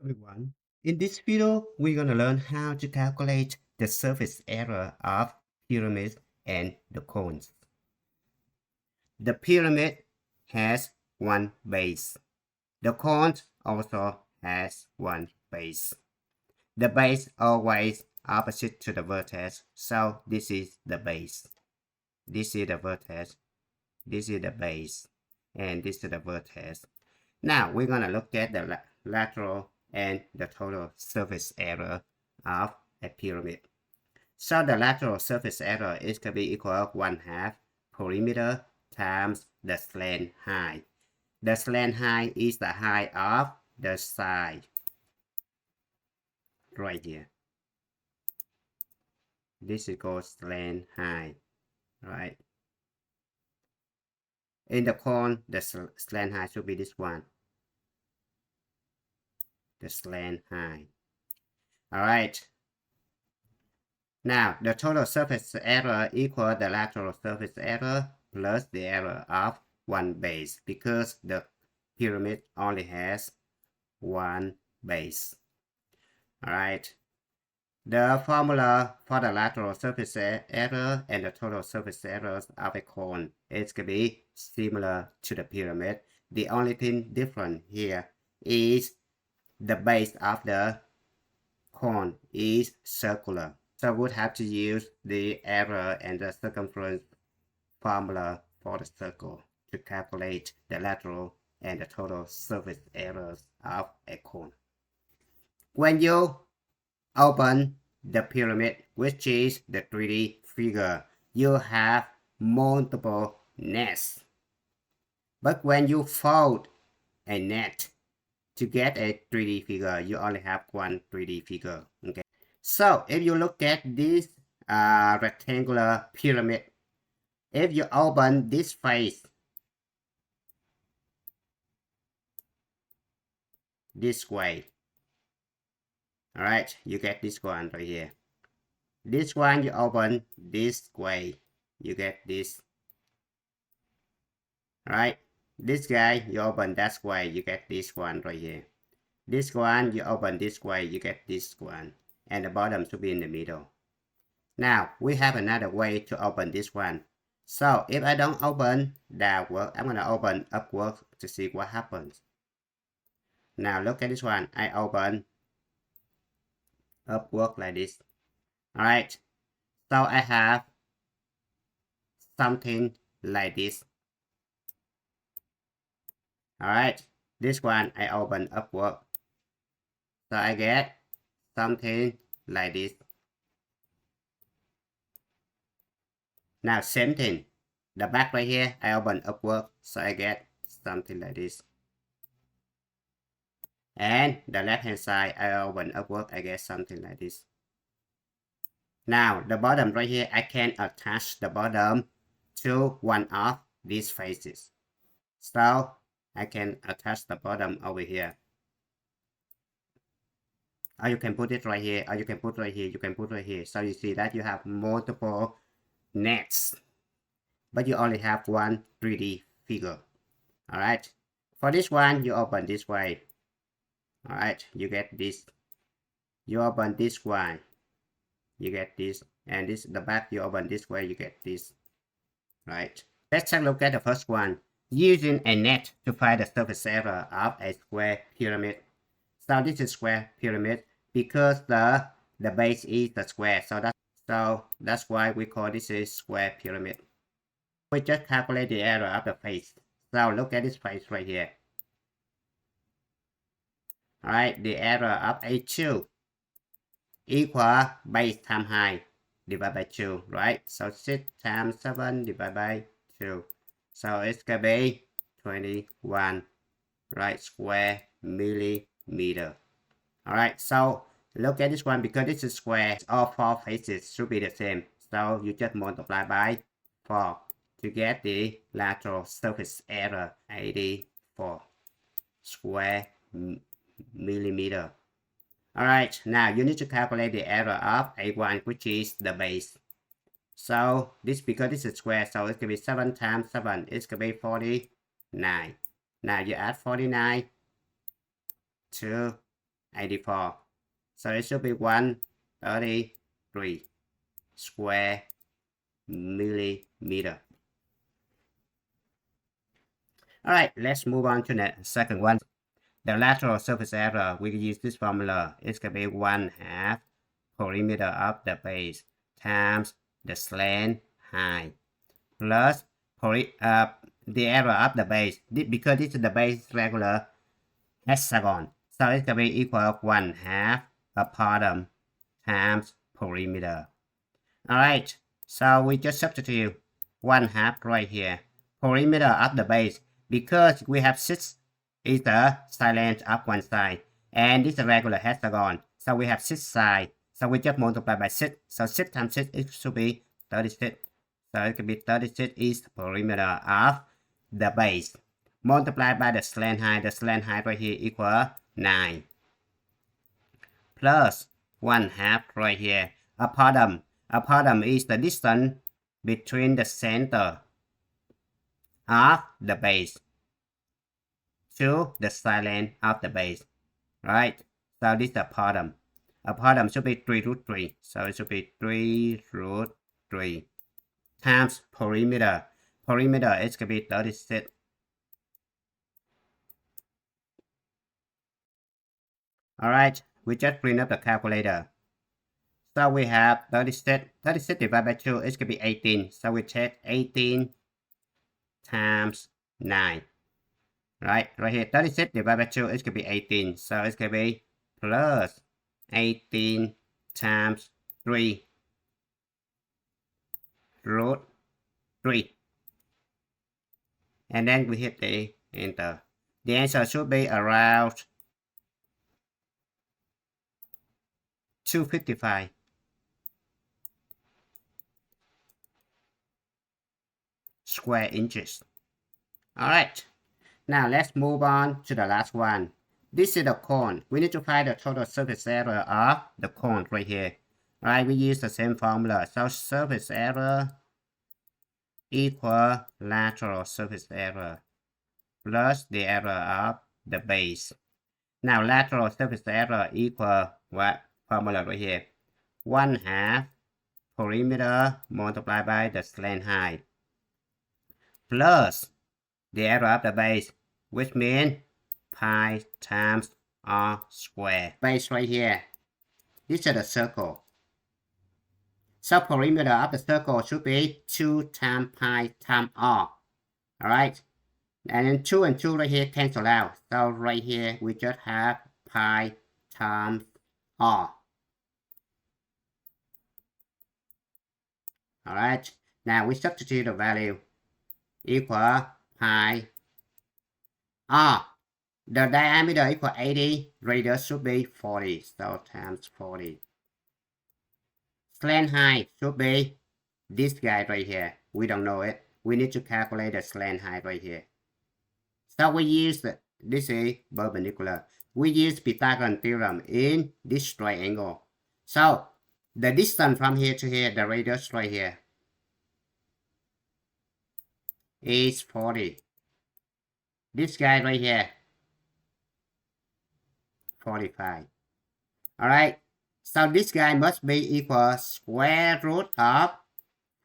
everyone. In this video, we're going to learn how to calculate the surface area of pyramids and the cones. The pyramid has one base. The cone also has one base. The base always opposite to the vertex, so this is the base. This is the vertex. This is the base. And this is the vertex. Now we're going to look at the lateral and the total surface area of a pyramid. So the lateral surface area is going to be equal to 1/2 perimeter times the slant height. The slant height is the height of the side right here. This is called slant height, right? In the cone, the slant height should be this one. The slant height. Alright. Now, the total surface area equals the lateral surface area plus the area of one base because the pyramid only has one base. Alright. The formula for the lateral surface area and the total surface area of a cone is going to be similar to the pyramid. The only thing different here is the base of the cone is circular. So we would have to use the area and the circumference formula for the circle to calculate the lateral and the total surface areas of a cone. When you open the pyramid, which is the 3D figure, you have multiple nets. But when you fold a net to get a 3D figure, you only have one 3D figure. Okay. So if you look at this rectangular pyramid, if you open this face, this way, all right, you get this one right here. This one you open this way, you get this. All right, this guy you open that way, you get this one right here. This one you open this way, you get this one, and the bottom should be in the middle. Now we have another way to open this one. So if I don't open downward, I'm gonna open upward to see what happens. Now look at this one. I open upward like this. Alright. So I have something like this. Alright. This one I open upward. So I get something like this. Now same thing. The back right here I open upward. So I get something like this. And the left hand side I open upward, I get something like this. Now the bottom right here, I can attach the bottom to one of these faces. So I can attach the bottom over here. Or you can put it right here, or you can put right here, you can put right here. So you see that you have multiple nets, but you only have one 3D figure. Alright. For this one, you open this way. Alright, you get this. You open this one, you get this. And this, the back, you open this way, you get this. Right. Let's take a look at the first one. Using a net to find the surface area of a square pyramid. So this is square pyramid because the base is the square. So that's why we call this a square pyramid. We just calculate the area of the face. So look at this face right here. Alright, the area of A2 equal base times height divided by 2, right? So 6 times 7 divided by 2. So it's gonna be 21, right, square millimeter. Alright, so look at this one because this is square. All four faces should be the same. So you just multiply by 4 to get the lateral surface area 84 square millimeter. Alright, now you need to calculate the area of A1, which is the base. So this, because this is square, so it's gonna be 7 times 7, it's gonna be 49. Now you add 49 to 84. So it should be 133 square millimeter. All right, let's move on to the second one. The lateral surface area, we use this formula. It's going to be 1/2 perimeter of the base times the slant height plus the area of the base. Because this is the base regular hexagon, so it's going to be equal 1/2 bottom times perimeter. All right, so we just substitute 1/2 right here. Perimeter of the base, because we have 6 is the side length of one side, and this is a regular hexagon, so we have 6 sides. So we just multiply by 6. So 6 times 6 it should be 36. So it can be 36 is the perimeter of the base. Multiplied by the slant height. The slant height right here equal 9. Plus 1/2 right here. Apodum is the distance between the center of the base to the side length of the base. Right? So this is apodum. Apodum should be 3√3. So it should be 3√3 times perimeter. Perimeter is going to be 36. Alright, we just bring up the calculator. So we have 36 divided by 2 is going to be 18. So we take 18 times 9. Right here, 36 divided by 2 is going to be 18. So it's going to be plus 18 times 3 root 3. And then we hit the enter. The answer should be around 255 square inches. Alright, now let's move on to the last one. This is the cone. We need to find the total surface area of the cone right here. Alright, we use the same formula. So surface area equal lateral surface area plus the area of the base. Now lateral surface area equal what? Formula right here. 1/2 perimeter multiplied by the slant height plus the area of the base, which means pi times r square. Base right here. This is the circle. So perimeter of the circle should be 2 times pi times r. Alright? And then 2 and 2 right here cancel out. So right here we just have pi times r. Alright, now we substitute the value equal pi r. The diameter equal 80, radius should be 40, so times 40. Slant height should be this guy right here. We don't know it. We need to calculate the slant height right here. So we use this is perpendicular. We use Pythagorean theorem in this triangle. So the distance from here to here, the radius right here, is 40. This guy right here, 45. Alright, so this guy must be equal square root of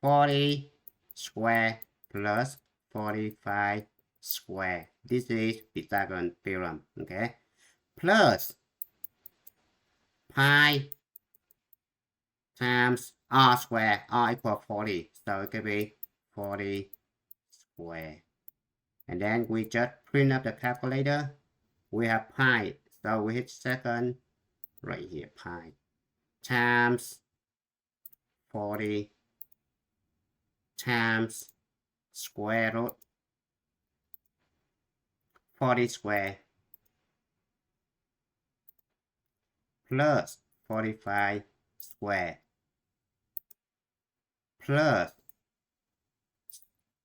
40 square plus 45 square. This is Pythagorean theorem, okay? Plus pi times r square, r equal 40, so it can be 40 square. And then we just print up the calculator. We have pi, so we hit second right here, pi times 40 times square root 40 square plus 45 square plus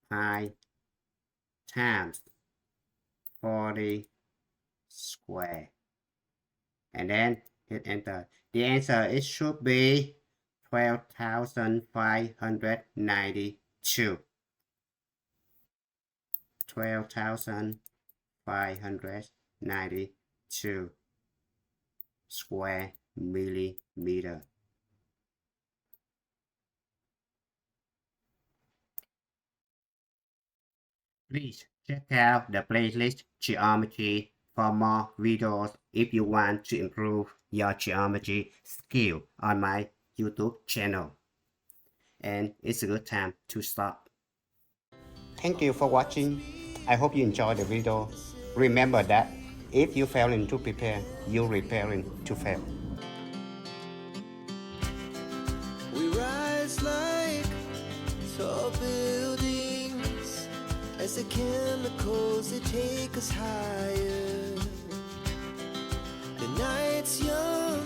pi times 40 square, and then hit enter. The answer, it should be 12,592. 12,592. square millimeter. Please check out the playlist Geometry for more videos if you want to improve your geometry skill on my YouTube channel. And it's a good time to stop. Thank you for watching. I hope you enjoyed the video. Remember that if you failing to prepare, you're preparing to fail. We rise like tall buildings as the chemicals they take us higher. The night's young,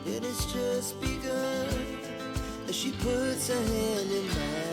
it has just begun as she puts her hand in mine.